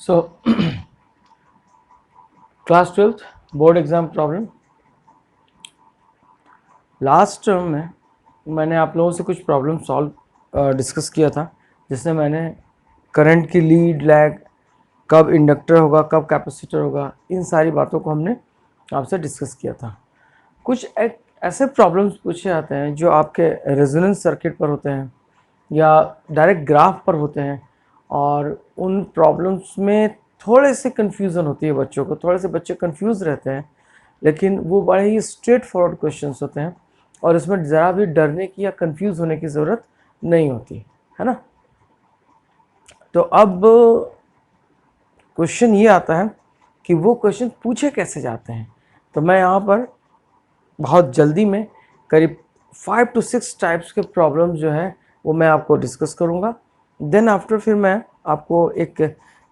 So class 12th board exam problem. Last term में मैंने आप लोगों से कुछ प्रॉब्लम सॉल्व डिस्कस किया था, जिसमें मैंने करंट की लीड लैग, कब इंडक्टर होगा, कब कैपेसिटर होगा, इन सारी बातों को हमने आपसे डिस्कस किया था। कुछ एक ऐसे प्रॉब्लम्स पूछे जाते हैं जो आपके रेजोनेंस सर्किट पर होते हैं या डायरेक्ट ग्राफ पर होते हैं, और उन प्रॉब्लम्स में थोड़े से कन्फ्यूज़न होती है बच्चों को, थोड़े से बच्चे कन्फ्यूज़ रहते हैं, लेकिन वो बड़े ही स्ट्रेट फॉरवर्ड क्वेश्चंस होते हैं और इसमें ज़रा भी डरने की या कंफ्यूज होने की ज़रूरत नहीं होती है ना। तो अब क्वेश्चन ये आता है कि वो क्वेश्चन पूछे कैसे जाते हैं। तो मैं यहाँ पर बहुत जल्दी में करीब 5 to 6 टाइप्स के प्रॉब्लम जो है वो मैं आपको डिस्कस करूँगा। देन आफ्टर फिर मैं आपको एक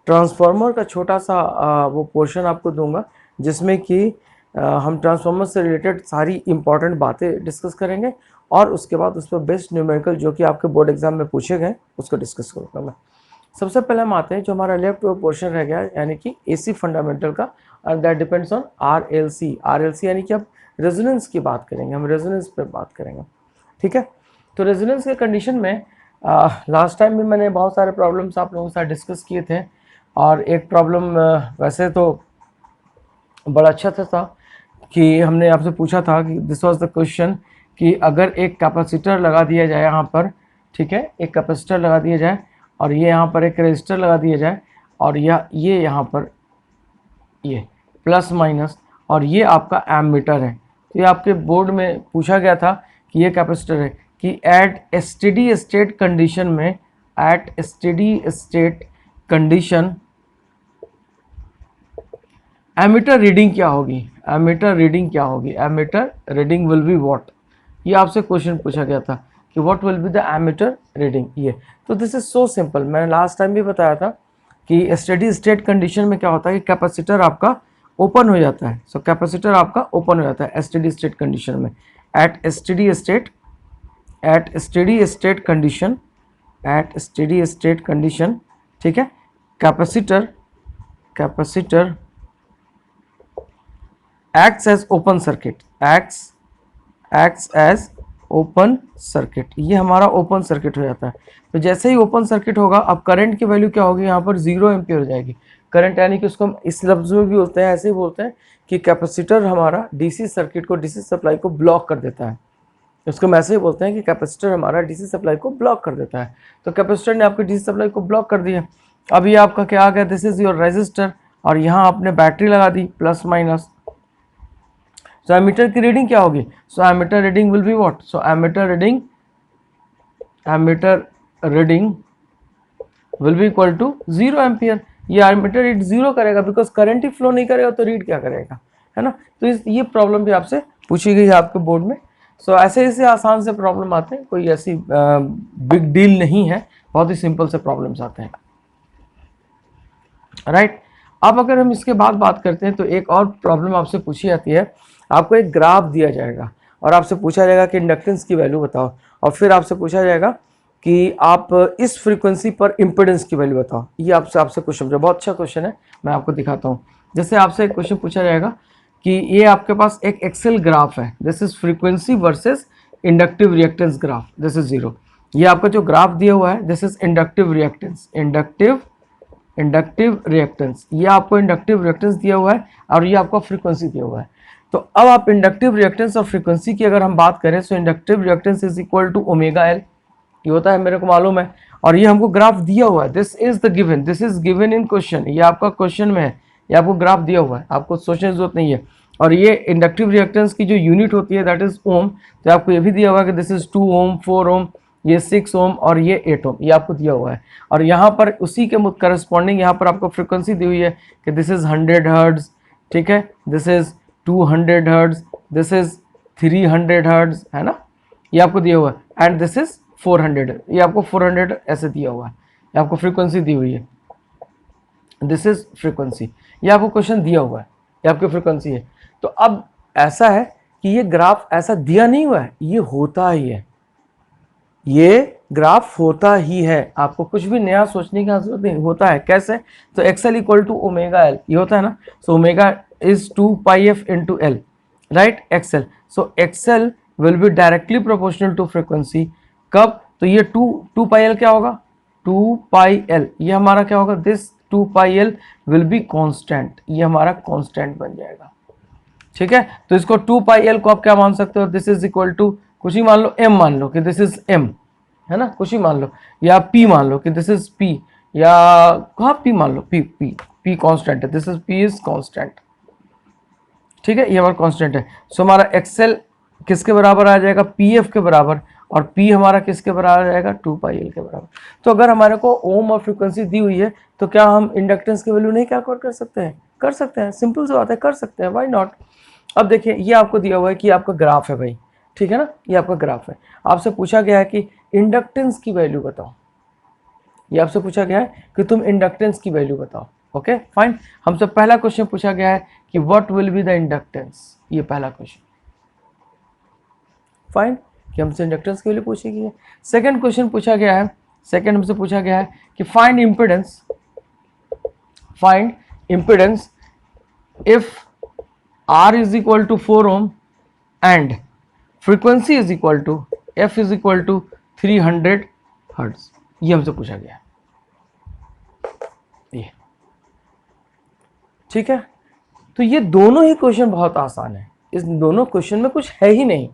ट्रांसफार्मर का छोटा सा वो पोर्शन आपको दूंगा, जिसमें कि हम ट्रांसफार्मर से रिलेटेड सारी इंपॉर्टेंट बातें डिस्कस करेंगे, और उसके बाद उस पर बेस्ड न्यूमेरिकल जो कि आपके बोर्ड एग्जाम में पूछे गए उसको डिस्कस करूँगा मैं। सबसे पहले हम आते हैं जो हमारा लेफ्ट पोर्शन रह गया, यानी कि एसी फंडामेंटल का, और that depends on RLC. RLC यानी कि अब रेजोनेंस की बात करेंगे, हम रेजोनेंस पे बात करेंगे, ठीक है। तो रेजोनेंस के कंडीशन में लास्ट टाइम भी मैंने बहुत सारे प्रॉब्लम्स आप लोगों के साथ डिस्कस किए थे, और एक प्रॉब्लम वैसे तो बड़ा अच्छा था कि हमने आपसे पूछा था कि दिस वाज द क्वेश्चन कि अगर एक कैपेसिटर लगा दिया जाए यहाँ पर, ठीक है, एक कैपेसिटर लगा दिया जाए और ये यहाँ पर एक रेजिस्टर लगा दिया जाए, और ये यहाँ पर ये प्लस माइनस, और ये आपका एमीटर है। तो ये आपके बोर्ड में पूछा गया था कि ये कैपेसिटर है कि एट स्टेडी स्टेट कंडीशन में, at steady state condition ammeter reading क्या होगी, एमीटर रीडिंग क्या होगी, ammeter reading will be what. ये आपसे क्वेश्चन पूछा गया था कि what will be the ammeter reading. ये तो दिस इज सो सिंपल, मैंने लास्ट टाइम भी बताया था कि स्टेडी स्टेट कंडीशन में क्या होता है कि कैपेसिटर आपका ओपन हो जाता है। सो कैपेसिटर आपका ओपन हो जाता है स्टेडी स्टेट कंडीशन में, at steady state, at steady state condition, at steady state condition, ठीक है। Capacitor, capacitor acts as open circuit, acts as open circuit, ये हमारा ओपन सर्किट हो जाता है। तो जैसे ही ओपन सर्किट होगा, अब करंट की वैल्यू क्या होगी, यहाँ पर 0 एम्पियर हो जाएगी करंट, यानी कि उसको हम इस लफ्ज़ में भी बोलते हैं, ऐसे ही बोलते हैं कि कैपेसिटर हमारा डीसी सर्किट को, डीसी सप्लाई को ब्लॉक कर देता है। उसको हम ऐसे ही बोलते हैं कि कैपेसिटर हमारा डीसी सप्लाई को ब्लॉक कर देता है। तो कैपेसिटर ने आपकी डीसी सप्लाई को ब्लॉक कर दिया। अब ये आपका क्या आ गया, दिस इज योर रेजिस्टर, और यहाँ आपने बैटरी लगा दी प्लस माइनस। सो एमीटर की रीडिंग क्या होगी, so ammeter reading will be what, so ammeter reading, ammeter reading will be equal to 0 ampere. ये एमीटर रीड 0 करेगा, बिकॉज करंट ही फ्लो नहीं करेगा तो रीड क्या करेगा, है ना। तो ये प्रॉब्लम भी आपसे पूछी गई है आपके बोर्ड में। सो ऐसे आसान से प्रॉब्लम आते हैं, कोई ऐसी बिग डील नहीं है, बहुत ही सिंपल से प्रॉब्लम्स आते हैं, राइट। अब अगर हम इसके बाद बात करते हैं तो एक और प्रॉब्लम आपसे पूछी जाती है, आपको एक ग्राफ दिया जाएगा और आपसे पूछा जाएगा कि इंडक्टेंस की वैल्यू बताओ, और फिर आपसे पूछा जाएगा कि आप इस फ्रीक्वेंसी पर इम्पिडेंस की वैल्यू बताओ। ये आपसे क्वेश्चन है, बहुत अच्छा क्वेश्चन है, मैं आपको दिखाता हूँ। जैसे आपसे एक क्वेश्चन पूछा जाएगा कि ये आपके पास एक एक्सेल ग्राफ है, this is frequency versus inductive reactance graph, this is 0। ये आपका जो ग्राफ दिया हुआ है, this is inductive reactance, inductive reactance, ये आपको इंडक्टिव रिएक्टेंस दिया हुआ है, और ये आपका फ्रीक्वेंसी दिया हुआ है। तो अब आप इंडक्टिव रिएक्टेंस और फ्रीक्वेंसी की अगर हम बात करें, तो inductive reactance is equal to omega L, ये होता है, मेरे को मालूम है, और ये हमको ग्राफ दिया हुआ है, this is the given, this is given in question, ये आपका क्वेश्चन में है, ये आपको ग्राफ दिया हुआ है, आपको सोचने की जरूरत नहीं है। और ये इंडक्टिव रिएक्टेंस की जो यूनिट होती है दैट इज ओम, तो आपको ये भी दिया हुआ है कि दिस इज 2 ओम, 4 ओम, ये 6 ओम और ये 8 ओम, ये आपको दिया हुआ है। और यहाँ पर उसी के करस्पॉन्डिंग यहाँ पर आपको फ्रीक्वेंसी दी हुई है कि दिस इज 100 हर्ट्ज, ठीक है, this is 200 hertz, this is 300 hertz, है ना, ये आपको दिया हुआ है, एंड दिस इज 400, ये आपको 400 ऐसे दिया हुआ है, ये आपको फ्रीक्वेंसी दी हुई है, दिस इज फ्रीक्वेंसी, ये आपको क्वेश्चन दिया हुआ है, ये आपकी फ्रीक्वेंसी है। तो अब ऐसा है कि ये ग्राफ ऐसा दिया नहीं हुआ है, ये होता ही है, ये ग्राफ होता ही है, आपको कुछ भी नया सोचने की जरूरत नहीं, होता है। कैसे? तो XL equal to omega L, ये होता है ना। So omega is 2 pi F into L, right, XL. So XL will be directly proportional to frequency. कब? तो ये टू पाई एल क्या होगा? 2 पाई एल, ये हमारा क्या होगा? This 2 pi L will B constant, ये हमारा कॉन्स्टेंट बन जाएगा। ठीक है, तो इसको 2 पाई एल को आप क्या मान सकते हो? दिस इज इक्वल टू कुछ ही मान लो, m मान लो कि दिस इज m, है ना, कुछ ही मान लो, या p मान लो कि दिस इज p, या हाँ p मान लो, p कांस्टेंट है, this is p is constant. ठीक है, ये हमारा कांस्टेंट है। सो हमारा एक्सएल किसके बराबर आ जाएगा? pf के बराबर, और p हमारा किसके बराबर आ जाएगा? 2 पाई एल के बराबर। तो अगर हमारे को ओम और फ्रीक्वेंसी दी हुई है तो क्या हम इंडक्टेंस की वैल्यू नहीं कैलकुलेट कर सकते हैं? कर सकते हैं, सिंपल सी बात है, कर सकते हैं, व्हाई नॉट। अब देखिए, ये आपको दिया हुआ है कि आपका ग्राफ है भाई, ठीक है ना, ये आपका ग्राफ है। आपसे पूछा गया है कि इंडक्टेंस की वैल्यू बताओ, ये आपसे पूछा गया है कि तुम इंडक्टेंस की वैल्यू बताओ। ओके फाइन, हमसे पहला क्वेश्चन पूछा गया है कि what will be the inductance, ये पहला क्वेश्चन, फाइन, कि हमसे इंडक्टेंस की वैल्यू पूछी गई है। सेकंड क्वेश्चन पूछा गया है, सेकंड हमसे पूछा गया है कि find impedance if R is equal to 4 ohm and frequency is equal to F is equal to 300 hertz, ये हमसे पूछा गया है, ये ठीक है। तो ये दोनों ही क्वेश्चन बहुत आसान है, इस दोनों क्वेश्चन में कुछ है ही नहीं।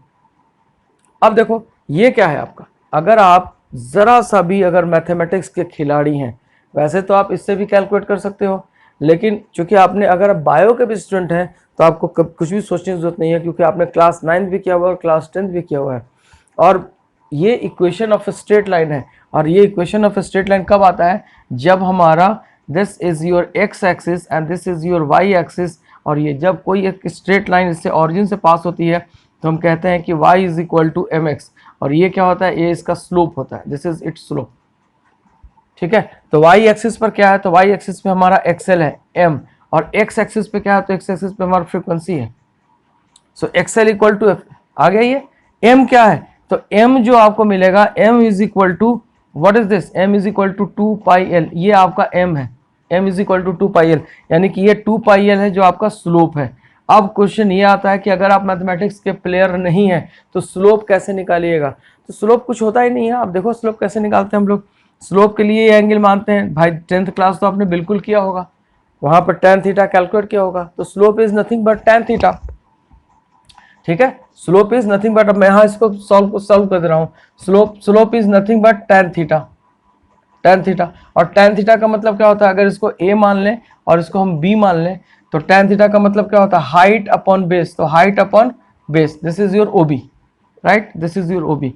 अब देखो ये क्या है आपका, अगर आप जरा सा भी अगर मैथमेटिक्स के खिलाड़ी हैं, वैसे तो आप इससे भी कैलकुलेट कर सकते हो, लेकिन चूंकि आपने, अगर आप बायो के भी स्टूडेंट हैं तो आपको कुछ भी सोचने की जरूरत नहीं है, क्योंकि आपने क्लास 9th भी किया हुआ है और क्लास 10th भी किया हुआ है। और ये इक्वेशन ऑफ स्ट्रेट लाइन है, और ये इक्वेशन ऑफ स्ट्रेट लाइन कब आता है? जब हमारा this is your X axis and this is your Y axis, और ये जब कोई एक स्ट्रेट लाइन इससे ऑरिजिन से पास होती है तो हम कहते हैं कि y is equal to m x, और ये क्या होता है? ये इसका स्लोप होता है, दिस इज इट्स स्लोप। ठीक है, तो y एक्सिस पर क्या है? तो y एक्सिस पे हमारा एक्सएल है m, और x एक्सिस पे क्या है? तो x एक्सिस पे हमारा फ्रीक्वेंसी है। सो एक्सएल इक्वल टू एफ, आ गया ये। m क्या है? तो m जो आपको मिलेगा, m is equal to what is this? m is equal to 2 pi L, ये आपका m है, m is equal to 2 pi L, यानी कि ये 2 पाई एल है जो आपका स्लोप है। अब क्वेश्चन ये आता है कि अगर आप मैथमेटिक्स के प्लेयर नहीं है तो स्लोप कैसे निकालिएगा? तो स्लोप कुछ होता ही नहीं है। आप देखो स्लोप कैसे निकालते हैं हम लोग। स्लोप के लिए ये एंगल मानते हैं भाई, 10th क्लास तो आपने बिल्कुल किया होगा, वहां पर tan थीटा कैलकुलेट किया होगा। तो slope is nothing but tan theta, ठीक है, स्लोप इज नथिंग बट, अब मैं यहाँ इसको सॉल्व कर दे रहा हूँ। Slope is nothing but tan theta, और tan थीटा का मतलब क्या होता है? अगर इसको a मान लें और इसको हम b मान लें तो tan थीटा का मतलब क्या होता है? हाइट अपॉन बेस, तो height upon base, this is your OB, right, this is your OB।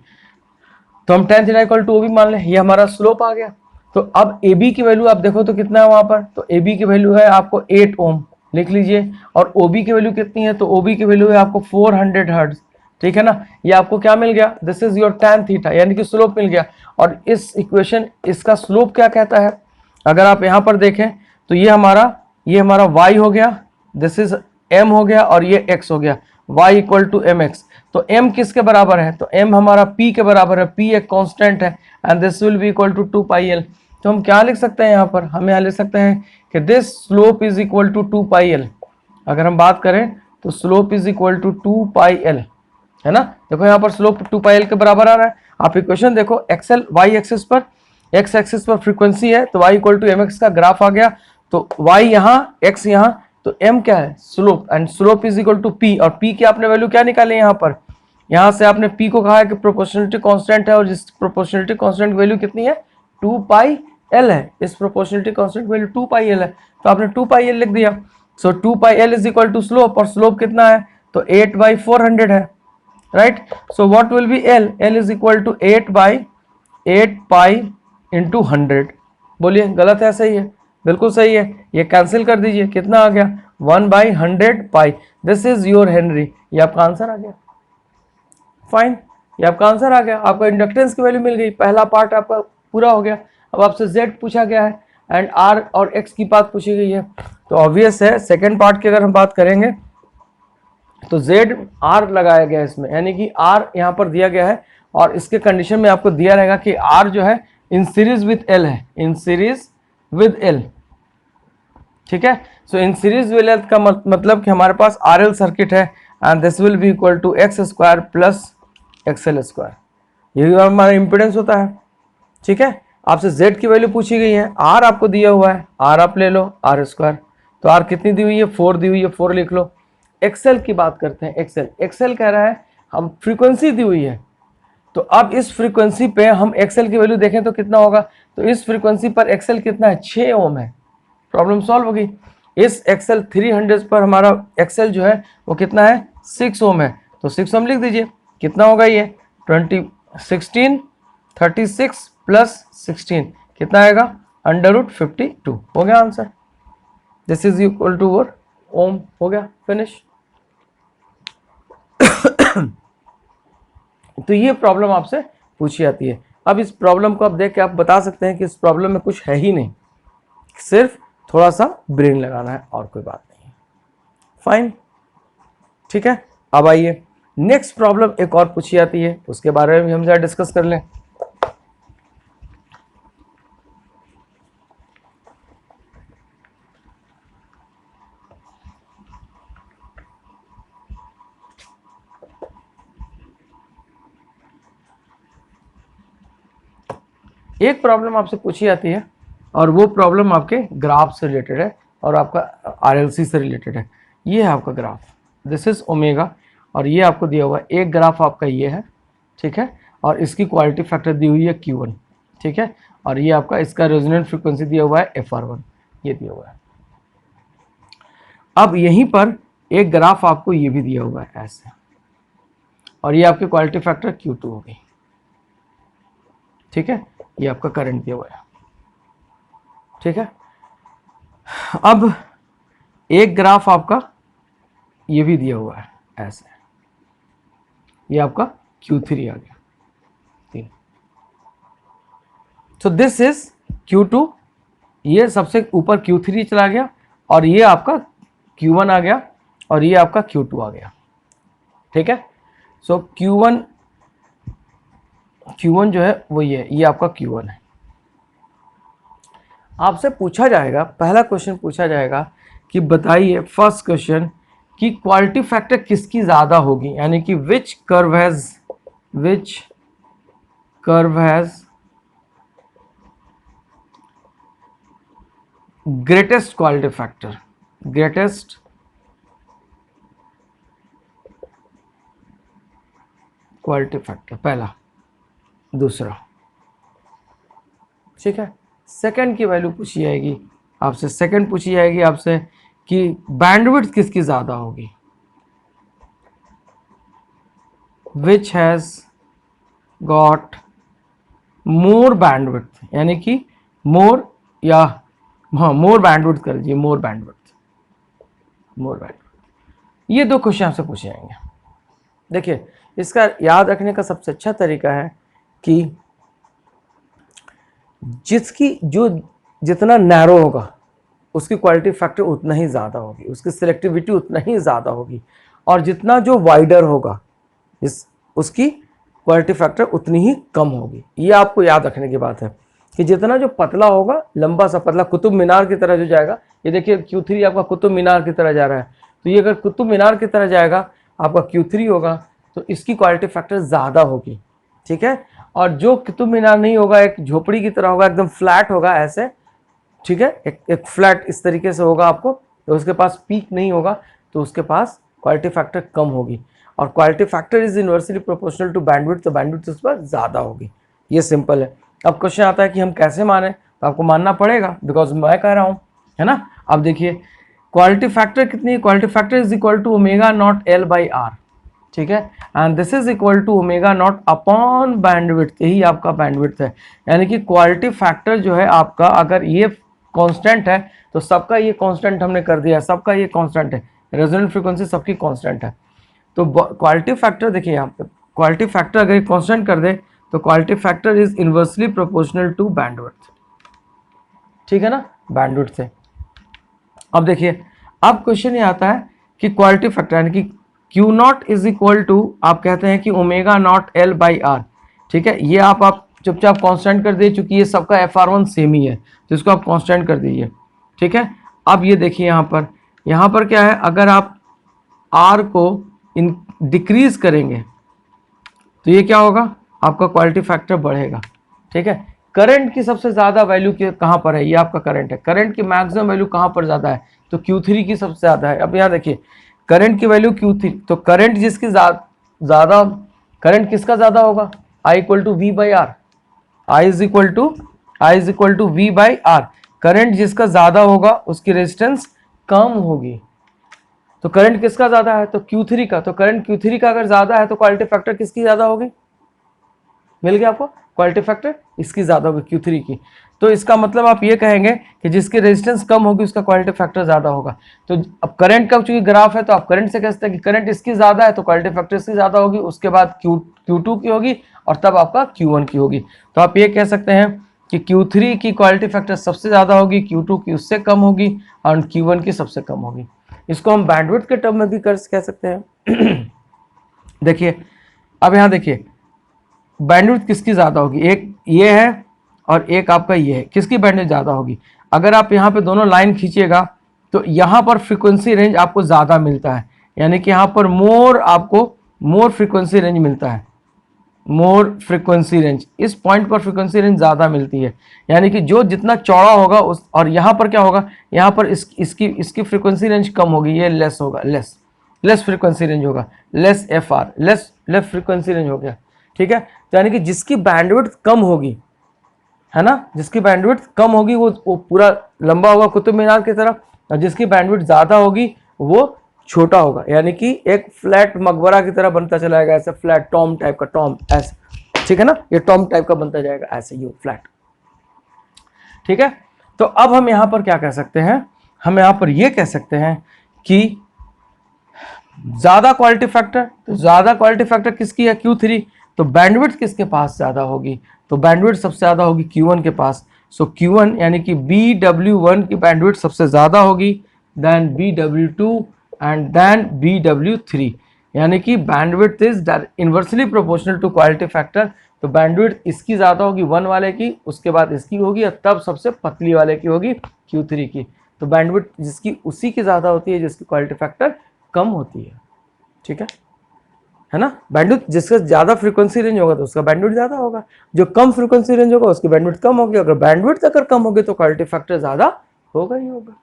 तो हम tan theta equal to OB मान लें, ये हमारा स्लोप आ गया। तो अब AB की वैल्यू आप देखो तो कितना है वहां पर? तो AB की वैल्यू है आपको 8 ओम, लिख लीजिए, और OB की वैल्यू कितनी है? तो OB की वैल्यू है आपको 400 हर्ट्ज, ठीक है ना। ये आपको क्या मिल गया? This is your tan theta, यानी कि स्लोप मिल गया। और इस इक्वेशन, इसका स्लोप क्या कहता है? अगर आप यहाँ पर देखें तो ये हमारा y हो गया, दिस इज m हो गया, और ये x हो गया, y equal to m x. तो m किसके बराबर है? तो m हमारा p के बराबर है, p एक कांस्टेंट है, and this will be equal to 2 pi L. तो हम क्या लिख सकते हैं यहाँ पर? हम यहाँ लिख सकते हैं कि this slope is equal to 2 pi L. अगर हम बात करें तो slope is equal to 2 pi L, है ना। देखो यहाँ पर स्लोप 2 पाई एल के बराबर आ रहा है। आप इक्वेशन देखो, एक्सएल y एक्सिस पर, x एक्सिस पर फ्रीक्वेंसी है, तो y equal to m x का ग्राफ आ गया। तो y यहाँ, x यहाँ, तो m क्या है? Slope, and slope is equal to p, और p की आपने वैल्यू क्या निकाली यहाँ पर? यहाँ से आपने p को कहा है कि प्रोपोर्शनलिटी कांस्टेंट है, और जिस प्रोपोर्शनलिटी कांस्टेंट की वैल्यू कितनी है? 2 पाई एल है। इस प्रोपोर्शनलिटी कांस्टेंट की वैल्यू 2 पाई एल है, तो आपने 2 पाई एल लिख दिया। So 2 pi L is equal to slope, और स्लोप कितना है? तो 8/400 है, right. So what will be L? L is equal to 8/8 pi into 100। बोलिए गलत है, सही है? बिल्कुल सही है। ये कैंसिल कर दीजिए, कितना आ गया? 1/100 पाई, दिस इज योर हेनरी। ये आपका आंसर आ गया, फाइन, ये आपका आंसर आ गया। आपका इंडक्टेंस की वैल्यू मिल गई, पहला पार्ट आपका पूरा हो गया। अब आपसे Z पूछा गया है एंड R और X की बात पूछी गई है, तो ऑब्वियस है सेकेंड पार्ट की अगर हम बात करेंगे तो Z R लगाया गया है इसमें, यानी कि R यहाँ पर दिया गया है और इसके कंडीशन में आपको दिया रहेगा कि R जो है इन सीरीज विथ L है, इन सीरीज विद L, ठीक है। So in series with L का मतलब कि हमारे पास RL सर्किट है and this will be equal to X square plus XL square, यही हमारा इम्पिडेंस होता है, ठीक है। आपसे Z की वैल्यू पूछी गई है, R आपको दिया हुआ है, R आप ले लो R स्क्वायर, तो R कितनी दी हुई है 4 दी हुई है, 4 लिख लो। XL की बात करते हैं, XL कह रहा है हम फ्रीक्वेंसी दी हुई है, तो अब इस फ्रीक्वेंसी पे हम XL की वैल्यू देखें तो कितना होगा, तो इस फ्रीक्वेंसी पर XL कितना है 6 ओम है, प्रॉब्लम सॉल्व होगी। इस XL 300 पर हमारा XL जो है वो कितना है 6 ओम है, तो 6 ओम लिख दीजिए, कितना होगा ये 36 प्लस 16 कितना आएगा √52 हो गया answer. This is equal to और ओम, हो गया फिनिश। तो ये प्रॉब्लम आपसे पूछी जाती है। अब इस प्रॉब्लम को आप देख के आप बता सकते हैं कि इस प्रॉब्लम में कुछ है ही नहीं, सिर्फ थोड़ा सा ब्रेन लगाना है और कोई बात नहीं है, फाइन, ठीक है। अब आइए नेक्स्ट प्रॉब्लम एक और पूछी जाती है, उसके बारे में भी हम जरा डिस्कस कर लें। एक प्रॉब्लम आपसे पूछी जाती है और वो प्रॉब्लम आपके ग्राफ से रिलेटेड है और आपका RLC से रिलेटेड है। ये है आपका ग्राफ, दिस इज ओमेगा, और ये आपको दिया हुआ है, एक ग्राफ आपका ये है, ठीक है, और इसकी क्वालिटी फैक्टर दी हुई है Q1, ठीक है, और ये आपका इसका रेजोनेंट फ्रीक्वेंसी दिया हुआ है FR1, ये दिया हुआ है। अब यहीं पर एक ग्राफ आपको ये भी दिया हुआ है ऐसे, और ये आपकी क्वालिटी फैक्टर Q2 होगी, ठीक है, ये आपका करंट दिया हुआ है, ठीक है। अब एक ग्राफ आपका ये भी दिया हुआ है ऐसे, ये आपका Q3 आ गया 3, सो दिस इज Q2, ये सबसे ऊपर Q3 चला गया और ये आपका Q1 आ गया और ये आपका Q2 आ गया, ठीक है। सो Q1 जो है वो ये आपका Q1 है। आपसे पूछा जाएगा, पहला क्वेश्चन पूछा जाएगा कि बताइए, फर्स्ट क्वेश्चन, कि क्वालिटी फैक्टर किसकी ज़्यादा होगी, यानी कि which curve has greatest quality factor, greatest quality factor, पहला, दूसरा, ठीक है। सेकंड की वैल्यू पूछी जाएगी आपसे, सेकंड पूछी जाएगी आपसे कि बैंडविड्थ किसकी ज़्यादा होगी, which has got more bandwidth, यानी कि मोर, या हाँ मोर बैंडविड्थ कर दीजिए, मोर बैंडविड्थ, ये दो क्वेश्चन आपसे पूछे जाएंगे। देखिए, इसका याद रखने का सबसे अच्छा तरीका है कि जितना नैरो होगा उसकी क्वालिटी फैक्टर उतना ही ज़्यादा होगी, उसकी सिलेक्टिविटी उतना ही ज़्यादा होगी, और जितना जो वाइडर होगा उसकी क्वालिटी फैक्टर उतनी ही कम होगी। ये आपको याद रखने की बात है कि जितना जो पतला होगा, लंबा सा पतला कुतुब मीनार की तरह जो जाएगा, ये देखिए Q3 आपका कुतुब मीनार की तरह जा रहा है, तो ये अगर कुतुब मीनार की तरह जाएगा आपका Q3 होगा तो इसकी क्वालिटी फैक्टर ज़्यादा होगी, ठीक है। और जो कुतुब मीनार नहीं होगा, एक झोपड़ी की तरह होगा, एकदम फ्लैट होगा ऐसे, ठीक है, एक फ्लैट इस तरीके से होगा आपको, तो उसके पास पीक नहीं होगा, तो उसके पास क्वालिटी फैक्टर कम होगी, और quality factor is inversely proportional to bandwidth, तो बैंडविड्थ उस पर ज़्यादा होगी। ये सिंपल है। अब क्वेश्चन आता है कि हम कैसे माने, तो आपको मानना पड़ेगा बिकॉज मैं कह रहा हूँ, है ना। अब देखिए क्वालिटी फैक्टर कितनी है, quality factor is equal to omega naught L by R, ठीक है, and this is equal to omega naught upon bandwidth, यही आपका बैंडविड्थ है। यानी कि क्वालिटी फैक्टर जो है आपका, अगर ये कांस्टेंट है तो सबका ये कांस्टेंट हमने कर दिया, सबका ये कांस्टेंट है, रेजोनेंट फ्रीक्वेंसी सबकी कांस्टेंट है, तो क्वालिटी फैक्टर देखिए यहाँ पे, क्वालिटी फैक्टर अगर कांस्टेंट कर दे तो quality factor is inversely proportional to bandwidth, ठीक है ना, बैंडविड्थ से। अब देखिए, अब क्वेश्चन ये आता है कि क्वालिटी फैक्टर यानी कि Q0 इज इक्वल टू, आप कहते हैं कि omega naught L by R, ठीक है, ये आप चुपचाप कांस्टेंट कर दीजिए, चूंकि ये सबका FR1 सेम ही है तो इसको आप कांस्टेंट कर दीजिए। ठीक है, अब ये देखिए यहाँ पर क्या है, अगर आप R को इन डिक्रीज करेंगे तो ये क्या होगा, आपका क्वालिटी फैक्टर बढ़ेगा। ठीक है, करंट की सबसे ज़्यादा वैल्यू कहाँ पर है, ये आपका करंट है, करंट की मैक्सिमम वैल्यू कहाँ पर ज़्यादा है, तो Q3 की सबसे ज़्यादा है। अब यहाँ देखिए करंट की वैल्यू Q3, तो करंट जिसकी ज़्यादा, करंट किसका ज़्यादा होगा, I equal to V by R, I is equal to V by R. Current जिसका ज़्यादा होगा उसकी रेजिस्टेंस कम होगी, तो करंट किसका ज़्यादा है, तो Q3 का, तो करंट Q3 का अगर ज़्यादा है तो क्वालिटी फैक्टर किसकी ज़्यादा होगी, मिल गया आपको, क्वालिटी फैक्टर इसकी ज़्यादा होगी Q3 की। तो इसका मतलब आप ये कहेंगे कि जिसकी रेजिस्टेंस कम होगी उसका क्वालिटी फैक्टर ज़्यादा होगा। तो अब करंट का चूंकि ग्राफ है तो आप करंट से कह सकते हैं कि करंट इसकी ज़्यादा है तो क्वालिटी फैक्टर इसकी ज़्यादा होगी, उसके बाद Q2 की होगी और तब आपका Q1 की होगी। तो आप ये कह सकते हैं कि Q3 की क्वालिटी फैक्टर सबसे ज़्यादा होगी, Q2 की उससे कम होगी और Q1 की सबसे कम होगी। इसको हम बैंडविड्थ के टर्म में भी कह सकते हैं। देखिए अब यहाँ देखिए बैंडविड्थ किसकी ज़्यादा होगी, एक ये है और एक आपका ये है, किसकी बैंडविड्थ ज़्यादा होगी। अगर आप यहाँ पे दोनों लाइन खींचिएगा तो यहाँ पर फ्रीक्वेंसी रेंज आपको ज़्यादा मिलता है, यानी कि यहाँ पर मोर फ्रीक्वेंसी रेंज मिलता है, मोर फ्रीक्वेंसी रेंज, इस पॉइंट पर फ्रीक्वेंसी रेंज ज़्यादा मिलती है, यानी कि जो जितना चौड़ा होगा उस, और यहाँ पर क्या होगा, यहाँ पर इसकी फ्रीक्वेंसी रेंज कम होगी, ये लेस होगा, लेस फ्रीक्वेंसी रेंज होगा, less FR, less frequency range हो गया। ठीक है, तो यानी कि जिसकी बैंडविड्थ कम होगी, है ना, जिसकी बैंडविड्थ कम होगी वो पूरा लंबा होगा कुतुब मीनार की तरफ, और जिसकी बैंडविड्थ ज़्यादा होगी वो छोटा होगा, यानी कि एक फ्लैट मकबरा की तरह बनता चला जाएगा, ऐसे फ्लैट टॉम टाइप का, टॉम ऐसे, ठीक है ना, ये टॉम टाइप का बनता जाएगा ऐसे, ये फ्लैट। ठीक है, तो अब हम यहाँ पर क्या कह सकते हैं, हम यहाँ पर ये कह सकते हैं कि ज़्यादा क्वालिटी फैक्टर, तो ज़्यादा क्वालिटी फैक्टर किसकी है, Q3, तो बैंडविड्थ किसके पास ज़्यादा होगी, तो बैंडविड्थ सबसे ज़्यादा होगी Q1 के पास। सो Q1 यानी कि BW1 की बैंडविड्थ सबसे ज़्यादा होगी then BW2 and then BW3, यानी कि bandwidth is inversely proportional to quality factor. तो बैंडविड्थ इसकी ज़्यादा होगी 1 वाले की, उसके बाद इसकी होगी और तब सबसे पतली वाले की होगी Q3 की। तो बैंडविड्थ जिसकी उसी की ज़्यादा होती है जिसकी क्वालिटी फैक्टर कम होती है। ठीक है ना, बैंडविड्थ जिसका ज़्यादा फ्रीक्वेंसी रेंज होगा तो उसका बैंडविड्थ ज़्यादा होगा, जो कम फ्रीक्वेंसी रेंज होगा उसकी बैंडविड्थ कम होगी। अगर बैंडविड्थ अगर कम होगी तो क्वालिटी फैक्टर ज़्यादा होगा ही होगा।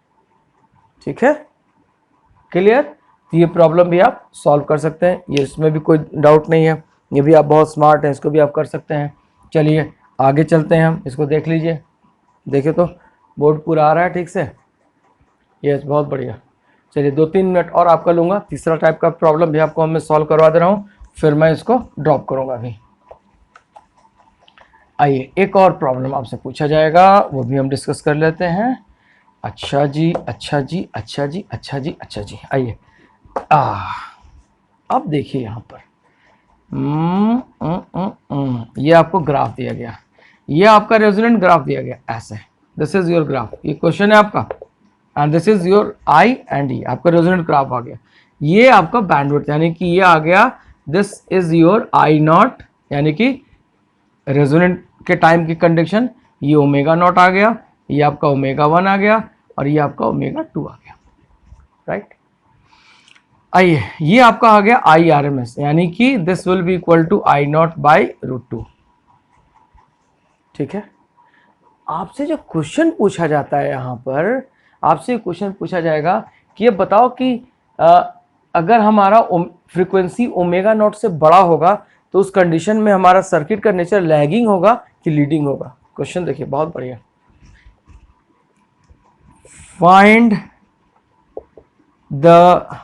ठीक है, क्लियर। तो ये प्रॉब्लम भी आप सॉल्व कर सकते हैं, ये इसमें भी कोई डाउट नहीं है, ये भी आप बहुत स्मार्ट हैं, इसको भी आप कर सकते हैं। चलिए आगे चलते हैं, हम इसको देख लीजिए, देखिए तो बोर्ड पूरा आ रहा है ठीक से, यस बहुत बढ़िया। चलिए 2-3 मिनट और आपका लूँगा, तीसरा टाइप का प्रॉब्लम भी आपको मैं सॉल्व करवा दे रहा हूँ, फिर मैं इसको ड्रॉप करूँगा अभी। आइए एक और प्रॉब्लम आपसे पूछा जाएगा, वो भी हम डिस्कस कर लेते हैं। अच्छा जी, अच्छा जी, अच्छा जी, अच्छा जी, अच्छा जी, आइए। अब देखिए यहाँ पर ये आपको ग्राफ दिया गया, ये आपका रेजोनेंट ग्राफ दिया गया ऐसे, दिस इज योर ग्राफ, ये क्वेश्चन है आपका, and this is your I and E, आपका रेजोनेंट ग्राफ आ गया। ये आपका बैंडविड्थ यानी कि ये आ गया, दिस इज योर I0 यानी कि रेजोनेंट के टाइम की कंडीशन, ये ω0 आ गया, ये आपका ω1 आ गया और ये आपका ω2 आ गया, राइट। आइए ये आपका आ गया IRMS यानी कि this will be equal to I0/√2। ठीक है, आपसे जो क्वेश्चन पूछा जाता है यहाँ पर, आपसे क्वेश्चन पूछा जाएगा कि ये बताओ कि अगर हमारा फ्रीक्वेंसी ω0 से बड़ा होगा तो उस कंडीशन में हमारा सर्किट का नेचर लैगिंग होगा कि लीडिंग होगा। क्वेश्चन देखिए बहुत बढ़िया, फाइंड द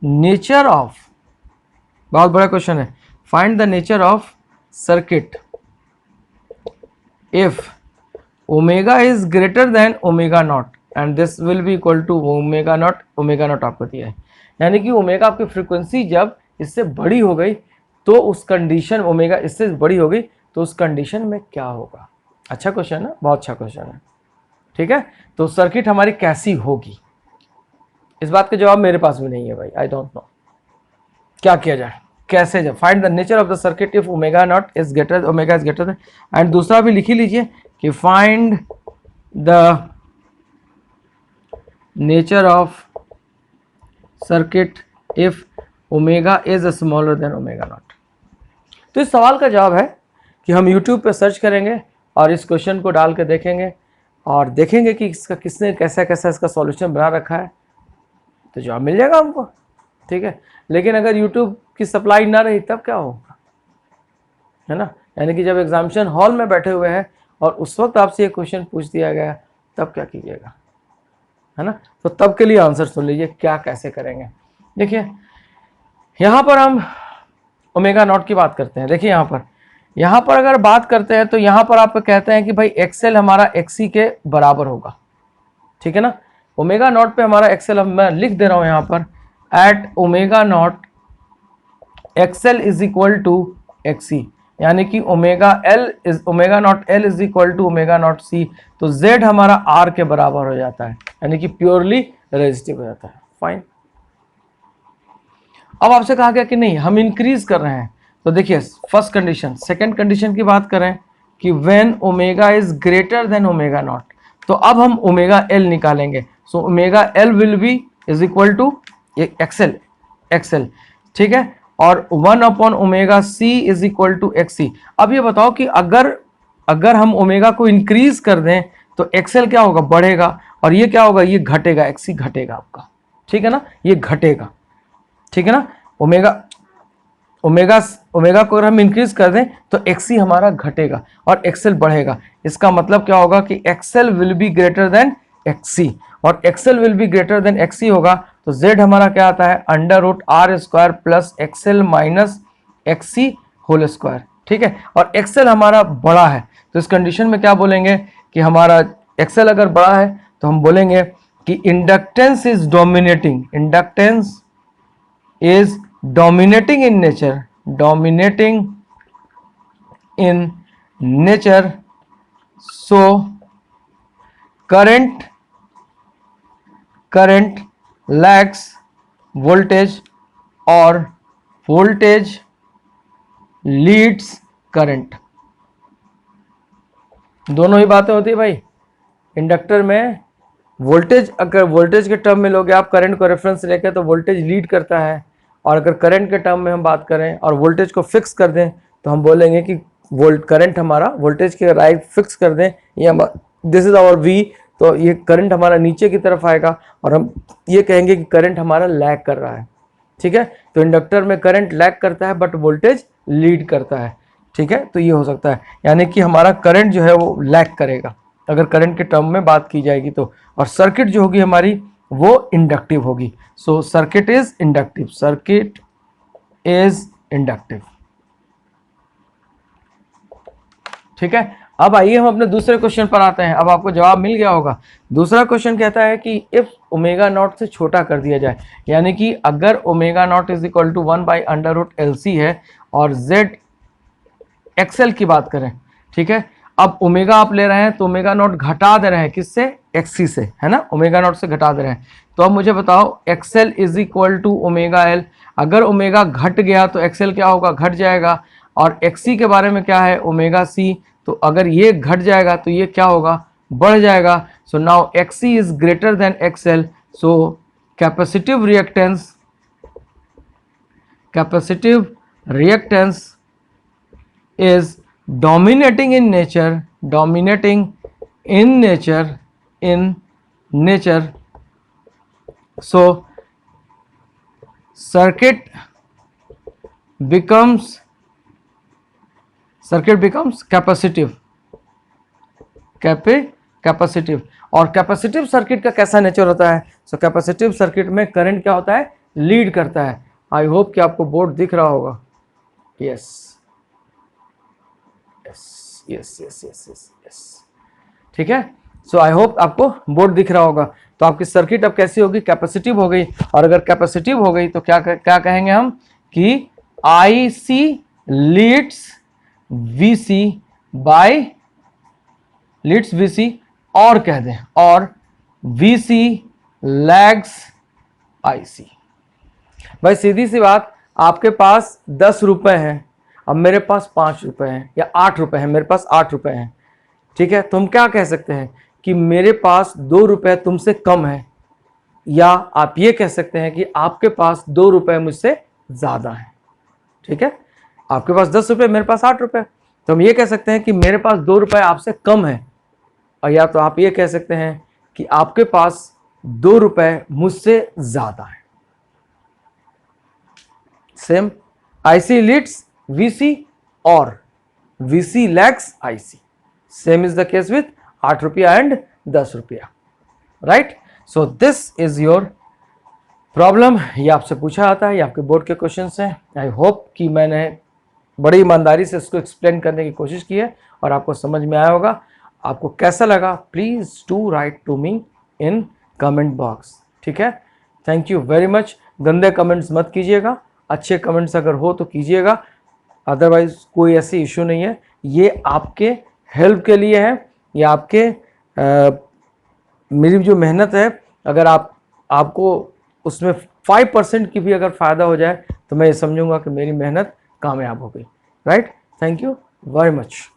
नेचर ऑफ, बहुत बड़ा क्वेश्चन है, find the nature of circuit if omega is greater than ω0 and this will be equal to ω0 आपको दिया है, यानी कि ओमेगा आपकी फ्रीक्वेंसी जब इससे बड़ी हो गई तो उस कंडीशन, ओमेगा इससे बड़ी हो गई तो उस कंडीशन में क्या होगा। अच्छा क्वेश्चन है, बहुत अच्छा क्वेश्चन है। ठीक है, तो सर्किट हमारी कैसी होगी, इस बात का जवाब मेरे पास भी नहीं है भाई, आई डोंट नो क्या किया जाए। कैसे, जब find the nature of the circuit if omega naught is greater, omega is greater then, and दूसरा भी लिख ही लीजिए कि find the nature of circuit if omega is smaller than omega naught. तो इस सवाल का जवाब है कि हम YouTube पे सर्च करेंगे और इस क्वेश्चन को डाल के देखेंगे और देखेंगे कि इसका किसने कैसा कैसा इसका सॉल्यूशन बना रखा है, तो जवाब मिल जाएगा हमको, ठीक है। लेकिन अगर YouTube की सप्लाई ना रही तब क्या होगा, है ना, यानी कि जब एग्जामिनेशन हॉल में बैठे हुए हैं और उस वक्त आपसे ये क्वेश्चन पूछ दिया गया तब क्या कीजिएगा, है ना। तो तब के लिए आंसर सुन लीजिए क्या कैसे करेंगे। देखिए यहाँ पर हम ओमेगा नॉट की बात करते हैं। देखिए यहाँ पर अगर बात करते हैं तो यहाँ पर आप कहते हैं कि भाई एक्सएल हमारा एक्सी के बराबर होगा, ठीक है ना। ओमेगा नॉट पे हमारा एक्सएल मैं लिख दे रहा हूँ यहाँ पर, at omega naught XL is equal to XC, यानी कि omega naught L is equal to omega naught C. तो जेड हमारा आर के बराबर हो जाता है, यानी कि प्योरली रेजिस्टिव हो जाता है। फाइन। अब आपसे कहा गया कि नहीं हम इंक्रीज कर रहे हैं, तो देखिए फर्स्ट कंडीशन, सेकंड कंडीशन की बात करें कि when omega is greater than omega naught, तो अब हम ओमेगा एल निकालेंगे। So omega L will be is equal to XL, ठीक है, और 1 upon omega C is equal to XC. अब ये बताओ कि अगर हम ओमेगा को इंक्रीज कर दें तो एक्सएल क्या होगा, बढ़ेगा, और ये क्या होगा, ये घटेगा, एक्सी घटेगा आपका, ठीक है ना, ये घटेगा, ठीक है ना। ओमेगा को अगर हम इंक्रीज कर दें तो एक्सी हमारा घटेगा और एक्सएल बढ़ेगा। इसका मतलब क्या होगा कि XL will be greater than XC, और XL will be greater than XC होगा तो जेड हमारा क्या आता है, under root R square plus XL minus XC whole square, ठीक है। और एक्सएल हमारा बड़ा है तो इस कंडीशन में क्या बोलेंगे कि हमारा एक्सएल अगर बड़ा है तो हम बोलेंगे कि inductance is dominating, inductance is dominating in nature, so current lags voltage or voltage leads current। दोनों ही बातें होती है भाई। इंडक्टर में वोल्टेज, अगर वोल्टेज के टर्म में लोगे आप करंट को रेफरेंस लेके तो वोल्टेज लीड करता है, और अगर करंट के टर्म में हम बात करें और वोल्टेज को फिक्स कर दें तो हम बोलेंगे कि करंट हमारा वोल्टेज के राइट फिक्स कर दें, ये दिस इज आवर वी, तो ये करंट हमारा नीचे की तरफ आएगा और हम ये कहेंगे कि करंट हमारा लैग कर रहा है, ठीक है। तो इंडक्टर में करंट लैग करता है बट वोल्टेज लीड करता है, ठीक है। तो ये हो सकता है, यानी कि हमारा करंट जो है वो लैग करेगा अगर करंट के टर्म में बात की जाएगी तो, और सर्किट जो होगी हमारी वो इंडक्टिव होगी। सो circuit is inductive, circuit is inductive, ठीक है। अब आइए हम अपने दूसरे क्वेश्चन पर आते हैं। अब आपको जवाब मिल गया होगा। दूसरा क्वेश्चन कहता है कि इफ ओमेगा नॉट से छोटा कर दिया जाए, यानी कि अगर omega naught is equal to 1 by under root L C है और जेड एक्सएल की बात करें, ठीक है। अब ओमेगा आप ले रहे हैं तो ओमेगा नॉट घटा दे रहे हैं, किससे, एक्सी से, है ना, ओमेगा नॉट से घटा दे रहे हैं। तो अब मुझे बताओ XL is equal to omega L, अगर ओमेगा घट गया तो एक्सएल क्या होगा, घट जाएगा, और एक्सी के बारे में क्या है, ओमेगा सी, तो अगर ये घट जाएगा तो ये क्या होगा, बढ़ जाएगा। So now XC is greater than XL, so capacitive reactance is dominating in nature, so circuit becomes capacitive, और कैपेसिटिव सर्किट का कैसा नेचर होता है, सो कैपेसिटिव सर्किट में करंट क्या होता है, लीड करता है। आई होप कि आपको बोर्ड दिख रहा होगा, यस, ठीक है। सो आई होप आपको बोर्ड दिख रहा होगा। तो आपकी सर्किट अब कैसी होगी, कैपेसिटिव हो गई, और अगर कैपेसिटिव हो गई तो क्या कहेंगे हम कि IC लीड्स VC और कह दें, और VC लैग्स IC। भाई सीधी सी बात, आपके पास 10 रुपए हैं, अब मेरे पास 5 रुपए हैं, या 8 रुपए हैं, मेरे पास 8 रुपए हैं, ठीक है। तो हम क्या कह सकते हैं कि मेरे पास 2 रुपए तुमसे कम है, या आप ये कह सकते हैं कि आपके पास 2 रुपए मुझसे ज़्यादा है, ठीक है। आपके पास 10 रुपए, मेरे पास 8 रुपए, तो हम ये कह सकते हैं कि मेरे पास 2 रुपए आपसे कम है, और या तो आप ये कह सकते हैं कि आपके पास 2 रुपए मुझसे ज़्यादा है। सेम, IC लीड्स VC और VC lags IC। Same is the case with 8 रुपया एंड 10 रुपया, right. So this is your problem. ये आपसे पूछा जाता है, ये आपके बोर्ड के क्वेश्चंस हैं। आई होप कि मैंने बड़ी ईमानदारी से इसको एक्सप्लेन करने की कोशिश की है और आपको समझ में आया होगा। आपको कैसा लगा please do write to me in comment box, ठीक है। Thank you very much. गंदे कमेंट्स मत कीजिएगा, अच्छे कमेंट्स अगर हो तो कीजिएगा, अदरवाइज कोई ऐसी इशू नहीं है। ये आपके हेल्प के लिए है, ये आपके मेरी जो मेहनत है, अगर आपको उसमें 5% की भी अगर फ़ायदा हो जाए तो मैं ये समझूंगा कि मेरी मेहनत कामयाब हो गई, right. Thank you very much.